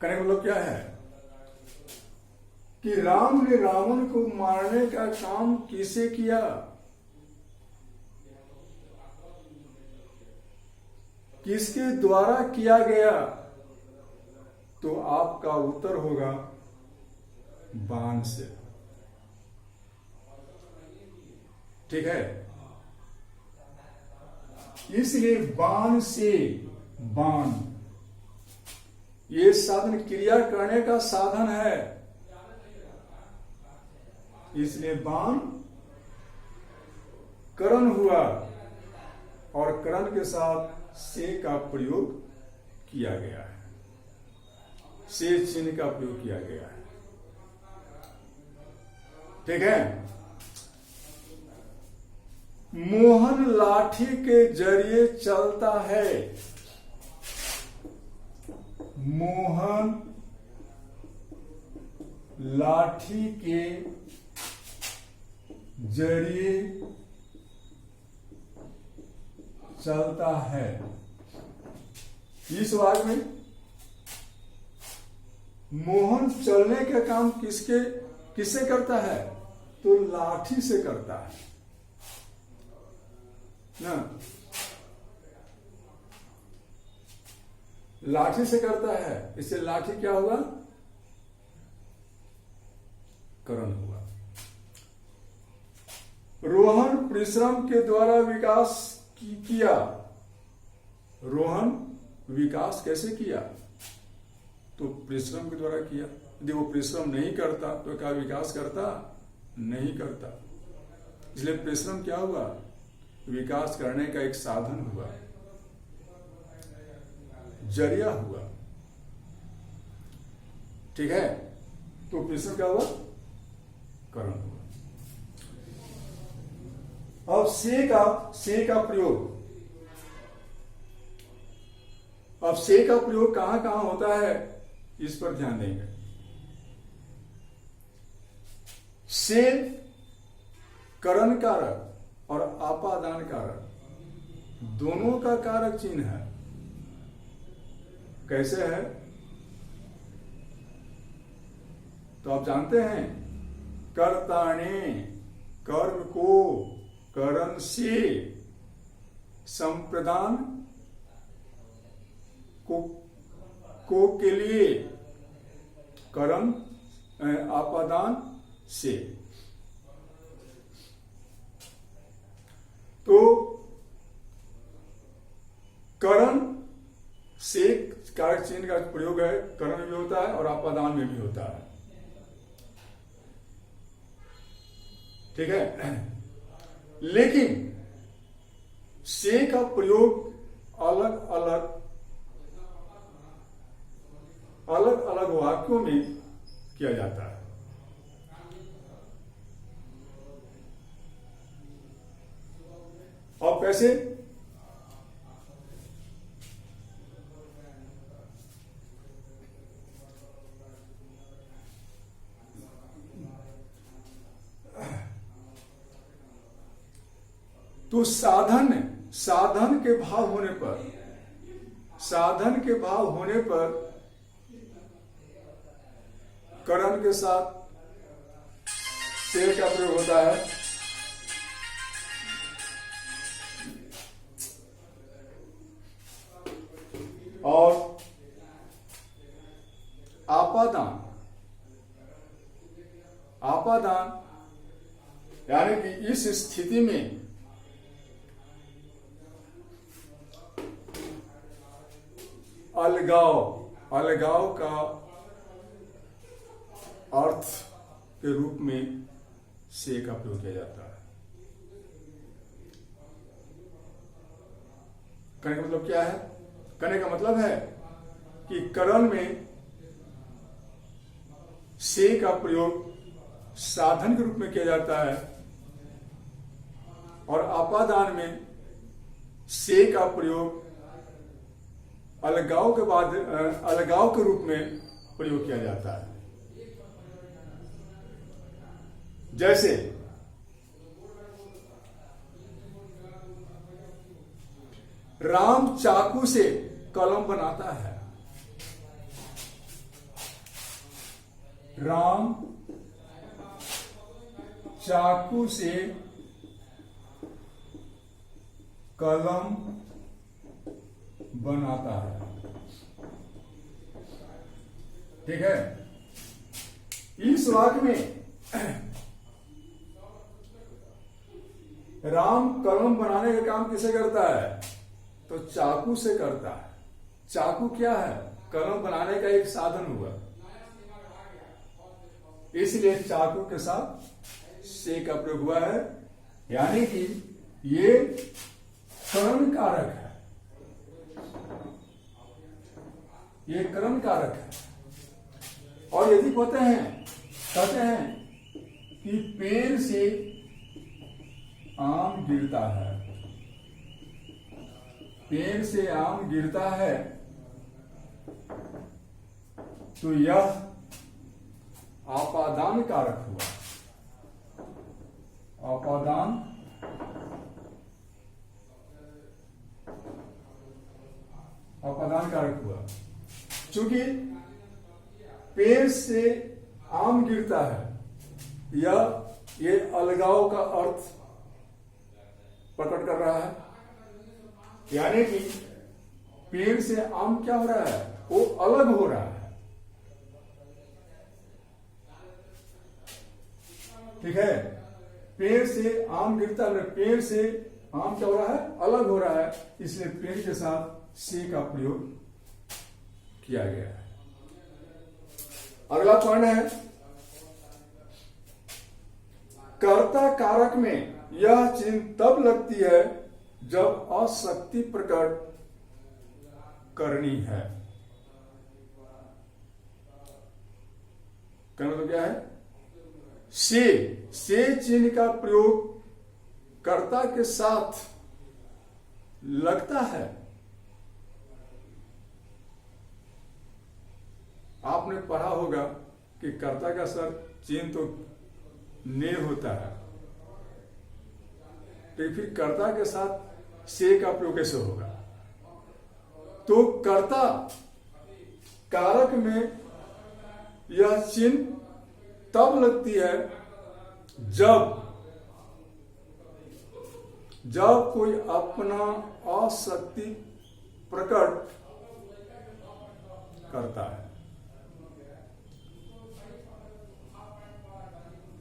कहने का मतलब क्या है कि राम ने रावण को मारने का काम किसे किया? किसके द्वारा किया गया? तो आपका उत्तर होगा बाण से। ठीक है, इसलिए बाण से, बाण ये साधन क्रिया करने का साधन है, इसलिए बाण करण हुआ और करण के साथ से का प्रयोग किया गया है, से चिन्ह का प्रयोग किया गया है। ठीक है, मोहन लाठी के जरिए चलता है। मोहन लाठी के जरिए चलता है। इस वाक्य में मोहन चलने का काम किससे करता है? तो लाठी से करता है ना, लाठी से करता है, इससे लाठी क्या हुआ? करण हुआ। रोहन परिश्रम के द्वारा विकास किया। रोहन विकास कैसे किया? तो परिश्रम के द्वारा किया। यदि वो परिश्रम नहीं करता तो क्या विकास करता? नहीं करता। इसलिए परिश्रम क्या हुआ? विकास करने का एक साधन हुआ, जरिया हुआ। ठीक है, तो परिश्रम क्या हुआ? करण हुआ। अब से का प्रयोग, अब से का प्रयोग कहां कहां होता है इस पर ध्यान देंगे। से करण कारक और आपादान कारक दोनों का कारक चिन्ह है। कैसे है? तो आप जानते हैं, कर्ताणे कर्म को करण से संप्रदान को के लिए करण आपादान से। तो करण से कारक चिन्ह का प्रयोग है, करण में भी होता है और आपादान में भी होता है। ठीक है, लेकिन से का प्रयोग अलग अलग वाक्यों में किया जाता है। और कैसे? तो साधन के भाव होने पर करण के साथ से का प्रयोग होता है। और आपादान यानी कि इस स्थिति में अलगाव का अर्थ के रूप में से का प्रयोग किया जाता है। कहने का मतलब क्या है? कहने का मतलब है कि करण में से का प्रयोग साधन के रूप में किया जाता है और आपादान में से का प्रयोग अलगाव के रूप में प्रयोग किया जाता है। जैसे राम चाकू से कलम बनाता है। राम चाकू से कलम बनाता है। ठीक है, इस वाक्य में राम कलम बनाने का काम किसे करता है? तो चाकू से करता है। चाकू क्या है? कलम बनाने का एक साधन हुआ, इसलिए चाकू के साथ से का प्रयोग हुआ है, यानी कि ये कर्म कारक है, ये कर्म कारक है। और यदि कहते हैं कि पेड़ से आम गिरता है, पेड़ से आम गिरता है, तो यह आपादान कारक हुआ। आपादान कारक हुआ, चूंकि पेड़ से आम गिरता है, ये अलगाव का अर्थ प्रकट कर रहा है, यानी कि पेड़ से आम क्या हो रहा है? वो अलग हो रहा है। ठीक है, पेड़ से आम गिरता है, पेड़ से आम क्या हो रहा है? अलग हो रहा है, इसलिए पेड़ के साथ से का प्रयोग किया गया है। अगला पॉइंट है, कर्ता कारक में यह चिन्ह तब लगती है जब अशक्ति प्रकट करनी है। कहना तो क्या है? से चिन्ह का प्रयोग कर्ता के साथ लगता है। आपने पढ़ा होगा कि कर्ता का सर चिन्ह तो ने होता है, तो फिर कर्ता के साथ से का प्रयोग कैसे होगा? तो कर्ता कारक में यह चिन्ह तब लगती है जब कोई अपना अशक्ति प्रकट करता है।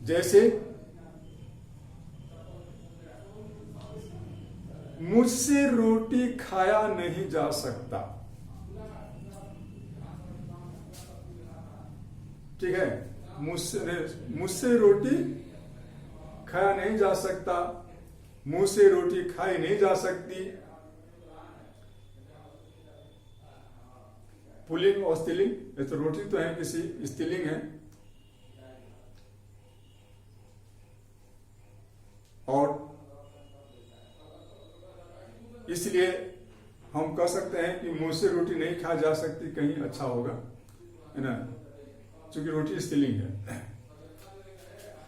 जैसे मुझसे रोटी खाया नहीं जा सकता। ठीक है, मुझसे रोटी खाया नहीं जा सकता, मुंह से रोटी खाई नहीं जा सकती। पुल्लिंग और स्त्रीलिंग, ये तो रोटी तो है, किसी स्त्रीलिंग है। और इसलिए हम कह सकते हैं कि मुंह से रोटी नहीं खाई जा सकती, कहीं अच्छा होगा, है ना, क्योंकि रोटी स्त्रीलिंग है।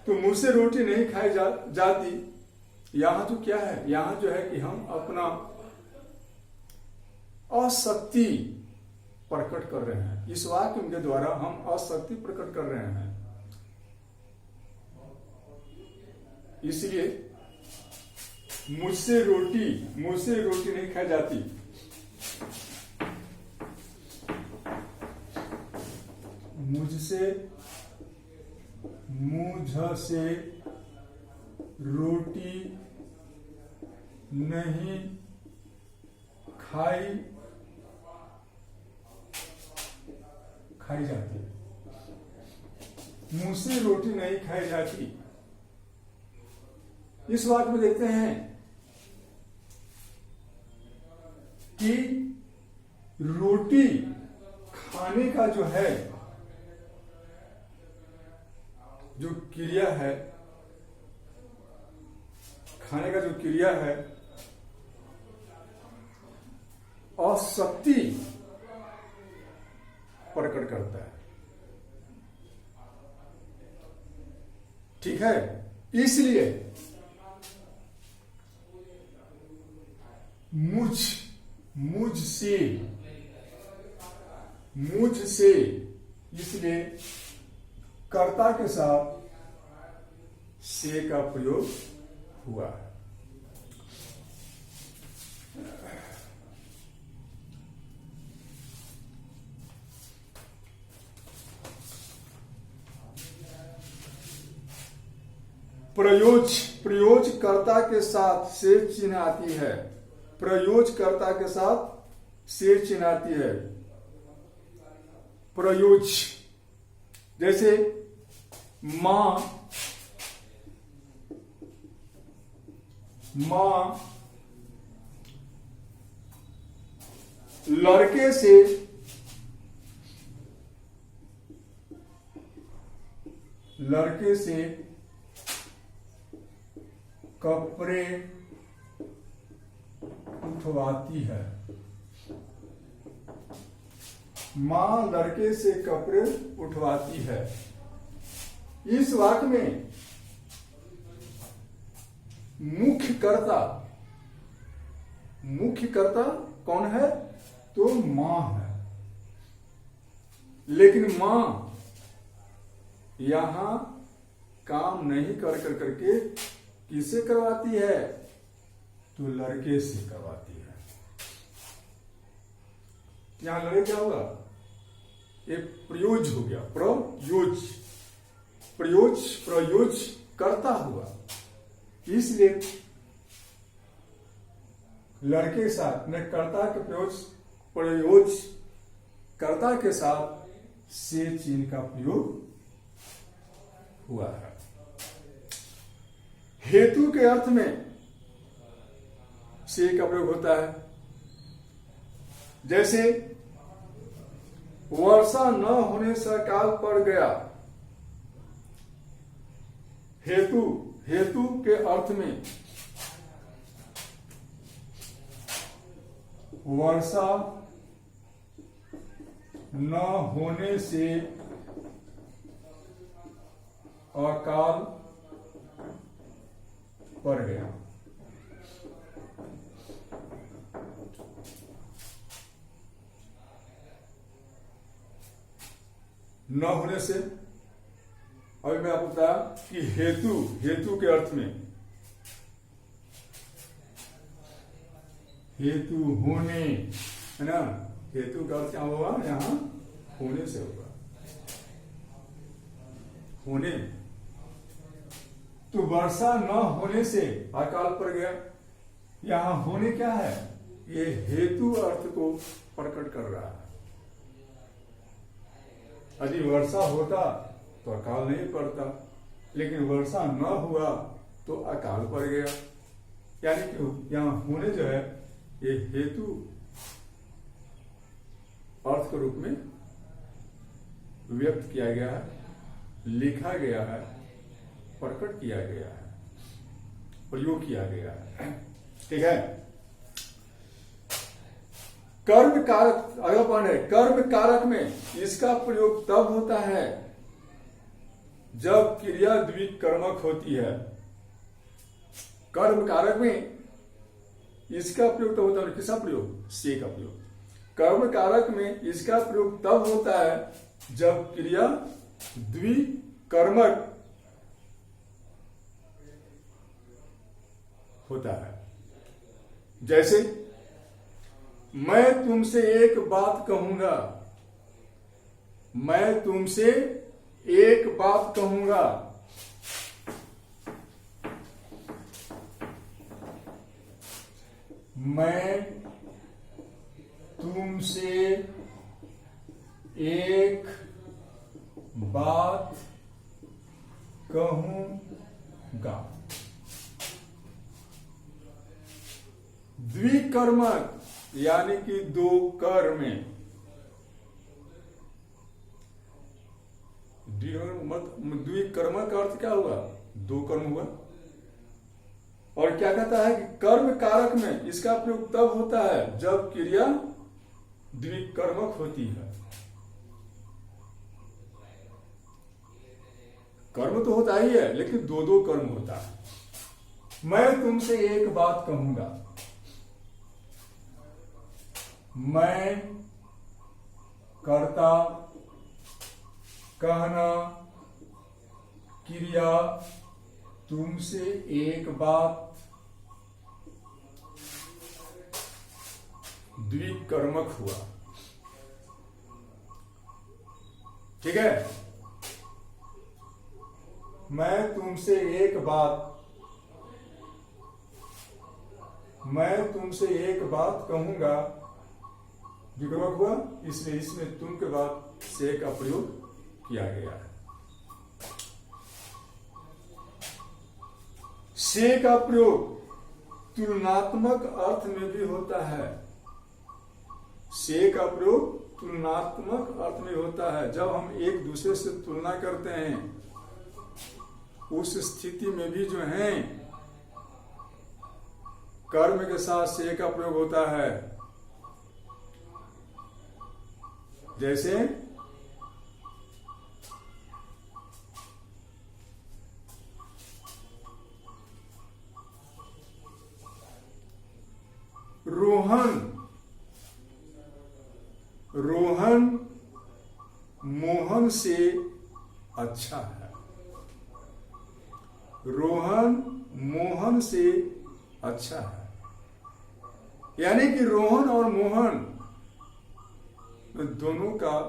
तो मुंह से रोटी नहीं खाई जाती, यहां तो क्या है? यहां जो है कि हम अपना अशक्ति प्रकट कर रहे हैं। इस वाक्य के द्वारा हम अशक्ति प्रकट कर रहे हैं। इसलिए मुझसे रोटी नहीं खाई जाती। मुझसे रोटी नहीं खाई जाती। मुंह से रोटी नहीं खाई जाती। इस बात में देखते हैं कि रोटी खाने का जो है, जो क्रिया है, खाने का जो क्रिया है, अशक्ति प्रकट करता है। ठीक है, इसलिए मुझसे इसलिए कर्ता के साथ से का प्रयोग हुआ है। प्रयोज कर्ता के साथ से चिन्ह आती है। प्रयोज कर्ता के साथ से चिन्ह आती है। प्रयोज जैसे मां लड़के से कपड़े उठवाती है। मां लड़के से कपड़े उठवाती है। इस वाक्य में मुख्य कर्ता कौन है? तो मां है। लेकिन मां यहां काम नहीं करके किसे करवाती है? तो लड़के से करवाती है। यहां लड़के क्या होगा? ये प्रयोज हो गया। प्रयोज करता हुआ, इसलिए लड़के के साथ में कर्ता के प्रयोज कर्ता के साथ से चिन्ह का प्रयोग हुआ है। हेतु के अर्थ में से का प्रयोग होता है। जैसे वर्षा न होने से अकाल पड़ गया। हेतु के अर्थ में वर्षा न होने से अकाल पड़ गया। न होने से, अभी मैं आपको बताया कि हेतु के अर्थ में हेतु होने, है ना? हेतु का अर्थ क्या होगा? यहां होने से होगा। होने, तो वर्षा न होने से अकाल पड़ गया। यहां होने क्या है? ये हेतु अर्थ को प्रकट कर रहा है। यदि वर्षा होता तो अकाल नहीं पड़ता, लेकिन वर्षा न हुआ तो अकाल पड़ गया। यानी कि यहां होने जो है ये हेतु अर्थ के रूप में व्यक्त किया गया है, लिखा गया है, प्रकट किया गया है, प्रयोग किया गया है। ठीक है। कर्म कारक, अगला पॉइंट है कर्म कारक में इसका प्रयोग तब होता है जब क्रिया द्विकर्मक होती है। कर्म कारक में इसका प्रयोग तब होता है, किसका प्रयोग? से का प्रयोग। कर्म कारक में इसका प्रयोग तब होता है जब क्रिया द्विकर्मक होता है। जैसे मैं तुमसे एक बात कहूंगा, मैं तुमसे एक बात कहूंगा। मैं तुमसे एक बात कहूंगा। द्विकर्मक यानी कि दो कर्म में, द्विकर्मक का अर्थ क्या हुआ? दो कर्म हुआ। और क्या कहता है कि कर्म कारक में इसका प्रयोग तब होता है जब क्रिया द्विकर्मक होती है। कर्म तो होता ही है, लेकिन दो दो कर्म होता है। मैं तुमसे एक बात कहूंगा। मैं, कर्ता, कहना, क्रिया तुमसे एक बात द्विकर्मक हुआ। ठीक है, मैं तुमसे एक बात कहूंगा, द्विकर्मक हुआ, इसलिए इसमें तुम के बाद से का प्रयोग किया गया है। से का प्रयोग तुलनात्मक अर्थ में भी होता है। से का प्रयोग तुलनात्मक अर्थ में होता है। जब हम एक दूसरे से तुलना करते हैं, उस स्थिति में भी जो है कर्म के साथ से का प्रयोग होता है। जैसे रोहन मोहन से अच्छा है। रोहन मोहन से अच्छा है, यानी कि रोहन और मोहन दोनों का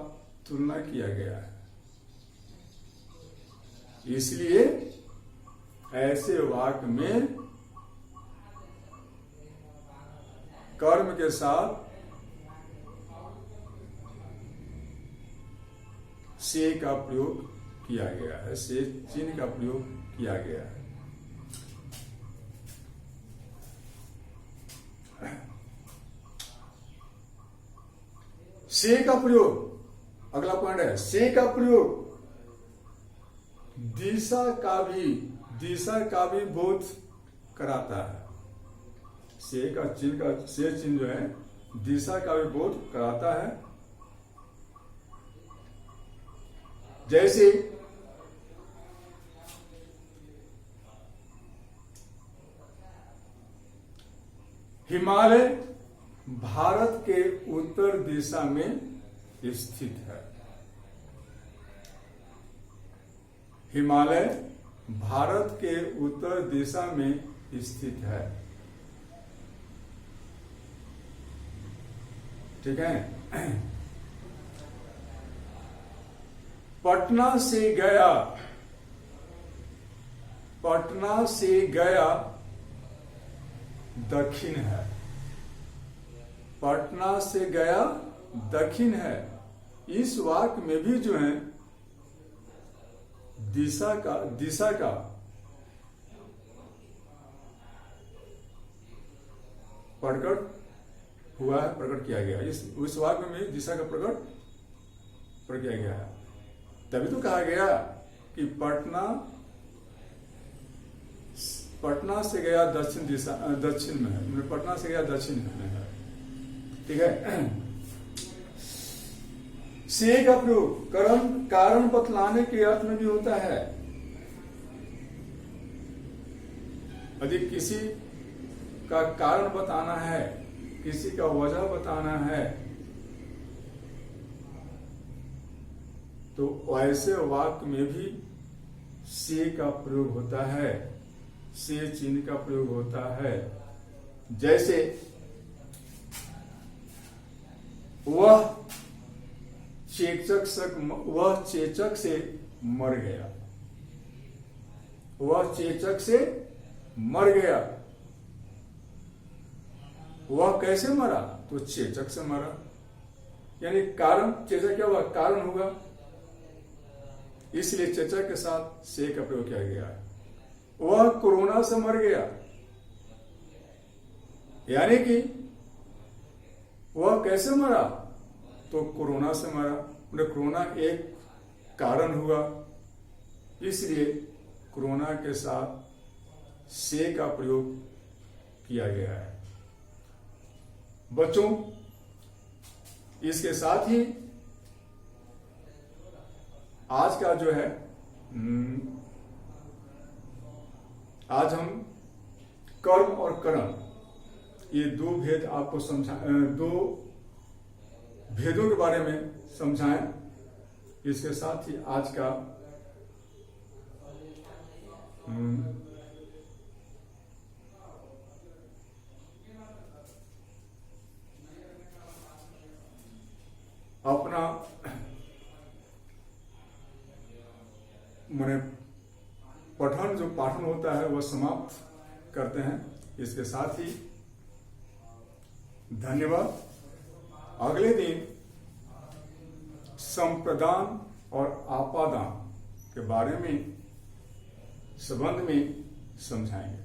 तुलना किया गया है। इसलिए ऐसे वाक्य में कर्म के साथ से का प्रयोग किया गया है, से चिन्ह का प्रयोग किया गया है। से का प्रयोग, अगला पॉइंट है, से का प्रयोग दिशा का भी बोध कराता है। से चिन्ह जो है दिशा का भी बोध कराता है। जैसे हिमालय भारत के उत्तर दिशा में स्थित है। हिमालय भारत के उत्तर दिशा में स्थित है। ठीक है। पटना से गया दक्षिण है। पटना से गया दक्षिण है। इस वाक्य में भी जो है दिशा का प्रकट किया गया। इस वाक्य में दिशा का प्रकट किया गया है। तभी तो कहा गया कि पटना से गया दक्षिण में है। पटना से गया दक्षिण में है। ठीक है। से का प्रयोग कारण बतलाने के अर्थ में भी होता है। यदि किसी का कारण बताना है, किसी का वजह बताना है, तो ऐसे वाक्य में भी से का प्रयोग होता है, से चिन्ह का प्रयोग होता है। जैसे वह चेचक से मर गया। वह चेचक से मर गया। वह कैसे मरा? तो चेचक से मरा। यानी कारण, चेचक क्या हुआ? कारण होगा। इसलिए चेचक के साथ से का प्रयोग किया गया है। वह कोरोना से मर गया, यानी कि वह कैसे मरा? तो कोरोना से मरा। कोरोना एक कारण हुआ, इसलिए कोरोना के साथ से का प्रयोग किया गया है। बच्चों, इसके साथ ही आज का जो है आज हम कर्म और कर्म, ये दो भेद आपको दो भेदों के बारे में समझाएं। इसके साथ ही आज का अपना मैंने पठन जो पाठन होता है वह समाप्त करते हैं। इसके साथ ही धन्यवाद। अगले दिन संप्रदान और आपादान के बारे में संबंध में समझाएंगे।